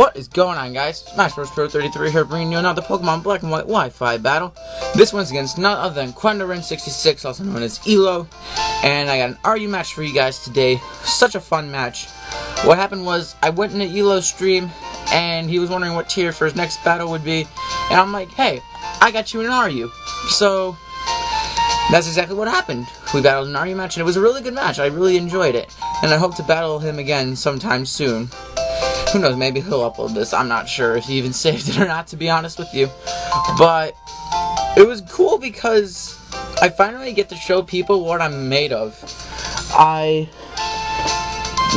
What is going on, guys? Smash Bros. Pro 33 here, bringing you another Pokemon Black and White Wi-Fi battle. This one's against none other than KwandaoRen66, also known as Elo. And I got an RU match for you guys today. Such a fun match. What happened was, I went into Elo's stream, and he was wondering what tier for his next battle would be. And I'm like, hey, I got you an RU. So, that's exactly what happened. We battled an RU match, and it was a really good match. I really enjoyed it. And I hope to battle him again sometime soon. Who knows, maybe he'll upload this. I'm not sure if he even saved it or not, to be honest with you. But it was cool because I finally get to show people what I'm made of. I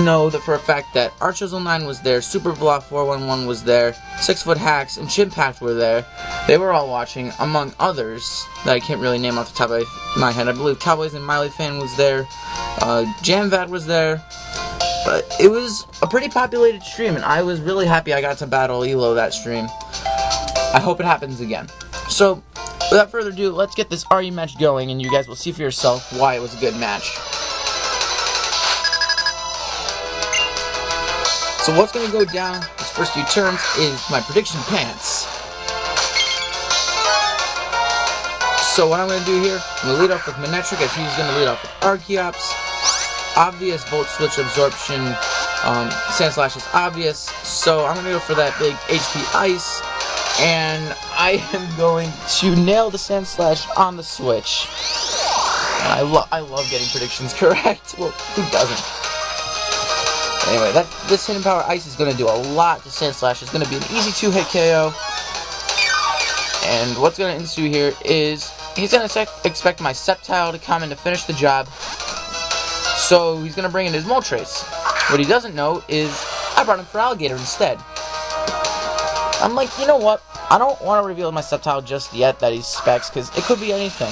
know that for a fact that Archizzle9 was there, Super Bluff 411 was there, 6 Foot Hacks, and Chimpact were there. They were all watching, among others that I can't really name off the top of my head. I believe Cowboys and Miley Fan was there, Jamvad was there. But it was a pretty populated stream, and I was really happy I got to battle Elo that stream. I hope it happens again. So, without further ado, let's get this RU match going, and you guys will see for yourself why it was a good match. So what's going to go down these first few turns is my prediction pants. So what I'm going to do here, I'm going to lead off with Manectric, as he's going to lead off with Archeops. Obvious Volt Switch Absorption, Sandslash is obvious, so I'm going to go for that big HP Ice, and I am going to nail the Sandslash on the Switch. And I love getting predictions correct. Well, who doesn't? Anyway, this Hidden Power Ice is going to do a lot to Sandslash. It's going to be an easy 2-hit KO, and what's going to ensue here is he's going to expect my Sceptile to come in to finish the job. So he's going to bring in his Moltres. What he doesn't know is I brought him for Alligator instead. I'm like, you know what? I don't want to reveal my Sceptile just yet that he's Specs, because it could be anything.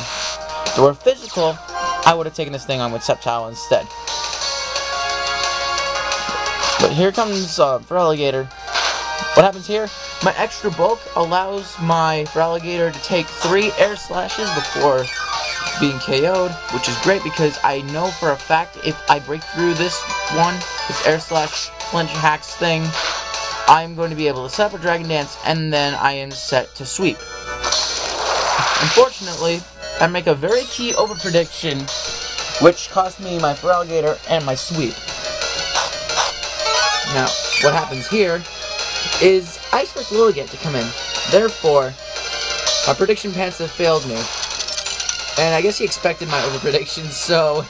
If it were physical, I would have taken this thing on with Sceptile instead. But here comes for Alligator. What happens here? My extra bulk allows my Feraligatr to take 3 air slashes before being KO'd, which is great because I know for a fact if I break through this air slash flinch hacks thing, I'm going to be able to set up a Dragon Dance, and then I am set to sweep. Unfortunately, I make a very key over prediction, which cost me my Feraligatr and my sweep. Now, what happens here is I expect Lilligant to come in. Therefore, my prediction pants have failed me. And I guess he expected my over-prediction, so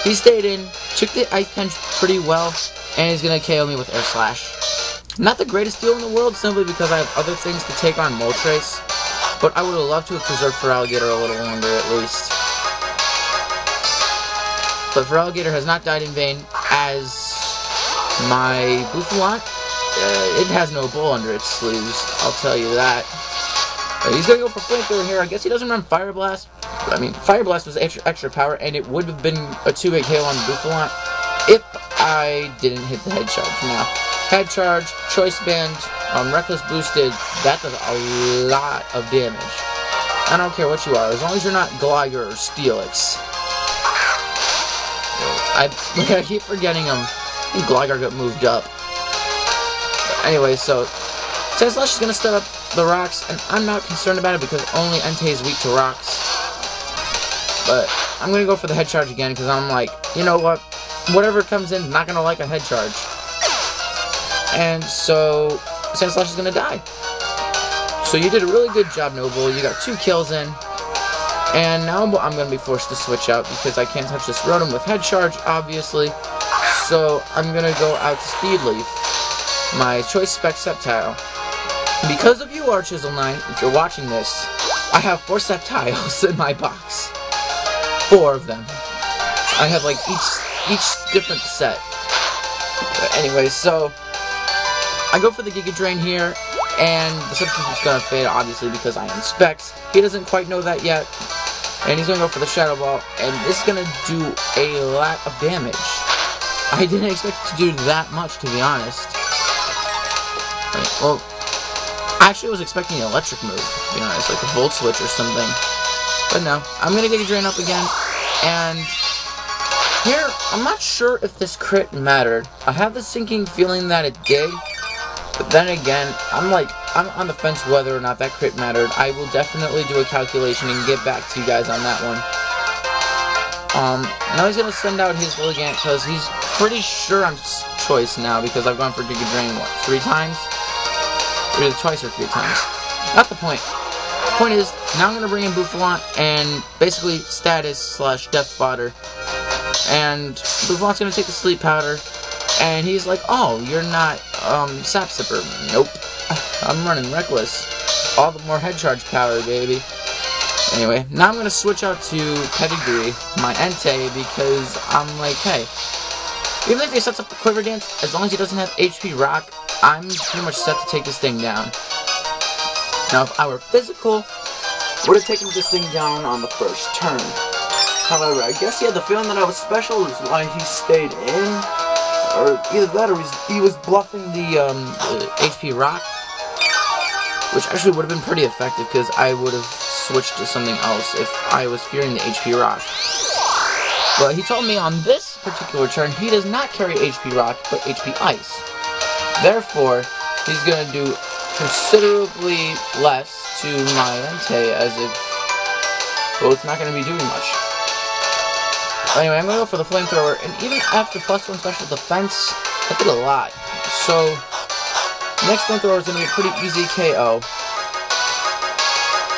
he stayed in, took the Ice Punch pretty well, and he's going to KO me with Air Slash. Not the greatest deal in the world, simply because I have other things to take on Moltres, but I would have loved to have preserved Feraligatr a little longer at least. But Feraligatr has not died in vain, as my Bouffalant, it has no bull under its sleeves, I'll tell you that. He's going to go for Flamethrower here. I guess he doesn't run Fire Blast. I mean, Fire Blast was extra power, and it would have been a 2-hit KO on Bouffalant if I didn't hit the Head Charge. Now, Head Charge, Choice Band, Reckless Boosted, that does a lot of damage. I don't care what you are, as long as you're not Gligar or Steelix. I keep forgetting him. I think Gligar got moved up. But anyway, so Sandslash is going to start up the rocks, and I'm not concerned about it because only Entei is weak to rocks. But I'm going to go for the Head Charge again because I'm like, you know what? Whatever comes in is not going to like a Head Charge. And so Sandslash is going to die. So you did a really good job, Noble. You got 2 kills in. And now I'm going to be forced to switch out because I can't touch this Rotom with Head Charge, obviously. So I'm going to go out to Speed Leaf, my Choice Spec Sceptile. Because of you, Archizzle9, if you're watching this, I have 4 Sceptiles in my box. 4 of them. I have like each different set. But anyway, so I go for the Giga Drain here, and the substance is gonna fade obviously because I am Specs. He doesn't quite know that yet, and he's gonna go for the Shadow Ball, and this is gonna do a lot of damage. I didn't expect it to do that much, to be honest. Well, I actually was expecting an electric move, to be honest, like a Volt Switch or something. But no, I'm going to get a Drain up again, and here, I'm not sure if this crit mattered. I have the sinking feeling that it did, But then again, I'm on the fence whether or not that crit mattered. I will definitely do a calculation and get back to you guys on that one. Now he's gonna send out his Lilligant because he's pretty sure I'm choice now because I've gone for Giga Drain, what, 3 times? Either twice or 3 times. Not the point. The point is, now I'm gonna bring in Buffalant and basically status / death fodder. And Buffalant's gonna take the sleep powder. And he's like, oh, you're not, Sap Sipper. Nope. I'm running Reckless. All the more head charge power, baby. Anyway, now I'm going to switch out to Pedigree, my Entei, because I'm like, hey, even if he sets up the Quiver Dance, as long as he doesn't have HP Rock, I'm pretty much set to take this thing down. Now, if I were physical, would have taken this thing down on the first turn. However, I guess he had the feeling that I was special, is why he stayed in. Or either that, or he was bluffing the HP Rock, which actually would have been pretty effective because I would have switched to something else if I was fearing the HP Rock. But he told me on this particular turn he does not carry HP Rock but HP Ice. Therefore, he's going to do considerably less to my Entei, as if, well, it's not going to be doing much. Anyway, I'm going to go for the Flamethrower, and even after +1 special defense, that did a lot. So, next Flamethrower is going to be a pretty easy KO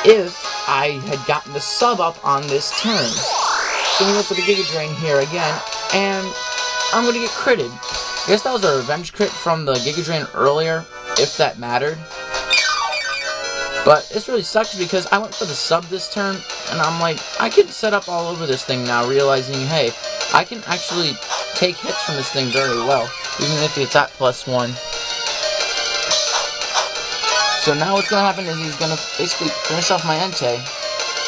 if I had gotten the sub up on this turn. So I'm going to go for the Giga Drain here again, and I'm going to get critted. I guess that was a revenge crit from the Giga Drain earlier, if that mattered. But this really sucks because I went for the sub this turn, and I'm like, I can set up all over this thing now, realizing, hey, I can actually take hits from this thing very well, even if it's at +1. So now what's going to happen is he's going to basically finish off my Entei,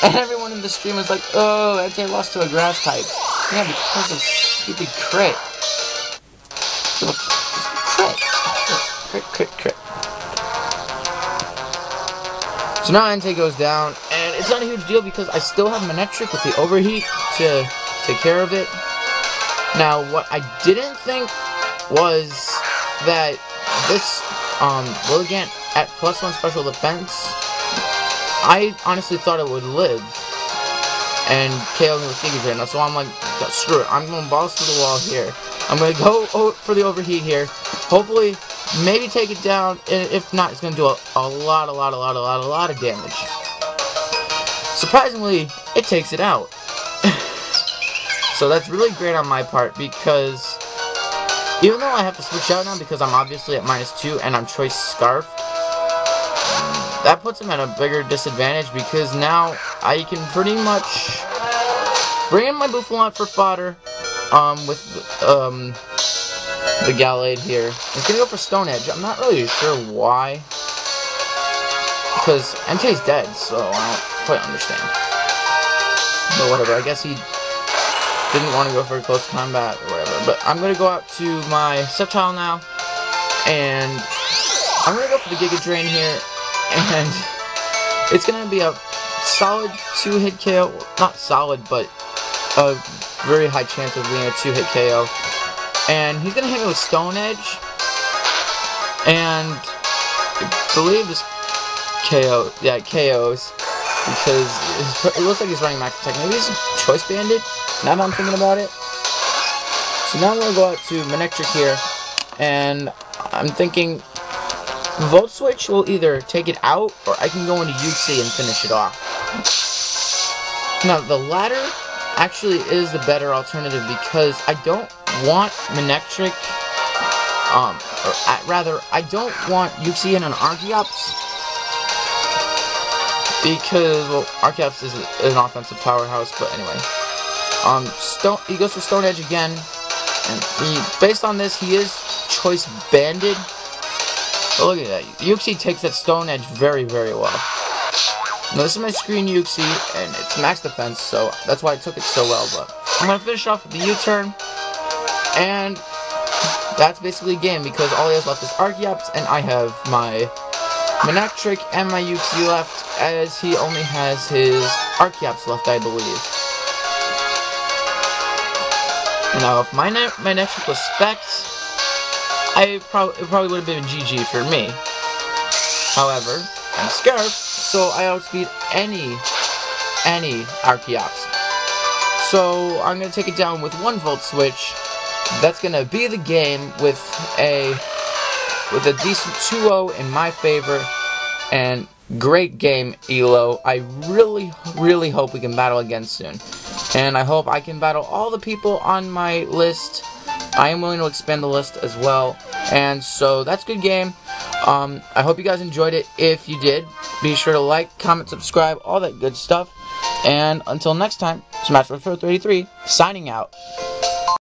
and everyone in the stream is like, oh, Entei lost to a grass type. Yeah, because of stupid crit. So, crit. So now Entei goes down, and it's not a huge deal because I still have Manectric with the overheat to take care of it. Now, what I didn't think was that this Lilligant at +1 special defense, I honestly thought it would live and KO me with Giga Drain. So I'm like, screw it, I'm going balls to the wall here. I'm going to go for the overheat here. Hopefully, maybe take it down, and if not, it's going to do a lot of damage. Surprisingly, it takes it out. So that's really great on my part, because even though I have to switch out now because I'm obviously at -2 and I'm Choice Scarf, that puts him at a bigger disadvantage because now I can pretty much bring in my Buffalant for fodder with the Gallade here. He's gonna go for Stone Edge. I'm not really sure why, because Entei's dead, so I don't quite understand. But whatever, I guess he didn't want to go for close combat or whatever. But I'm gonna go out to my Sceptile now, and I'm gonna go for the Giga Drain here, and it's gonna be a solid 2-hit KO. Not solid, but a very high chance of being a 2-hit KO. And he's gonna hit me with Stone Edge, and I believe this KO, yeah, it KOs, because it looks like he's running Max Attack. Maybe he's Choice Banded, now that I'm thinking about it. So now I'm gonna go out to Manectric here, and I'm thinking Volt Switch will either take it out, or I can go into Uxie and finish it off. Now, the latter actually is the better alternative, because I don't want Manectric, or rather, I don't want Uxie in an Archeops, because, well, Archeops is an offensive powerhouse, but anyway. He goes for Stone Edge again, and based on this, he is Choice Banded. But look at that, Uxie takes that Stone Edge very well. Now this is my screen Uxie, and it's max defense, so that's why I took it so well, but I'm going to finish off with the U-turn, and that's basically a game, because all he has left is Archeops, and I have my Manectric and my Uxie left, as he only has his Archeops left, I believe. Now, if my Manectric was Specs, it probably would have been GG for me. However, I'm Scarf, so I outspeed any Archeops. So I'm gonna take it down with 1-volt switch. That's gonna be the game with a decent 2-0 in my favor, and great game, Elo. I really hope we can battle again soon, and I hope I can battle all the people on my list. I am willing to expand the list as well, and so that's a good game. I hope you guys enjoyed it. If you did, be sure to like, comment, subscribe, all that good stuff. And until next time, Smash Bros. 33 signing out.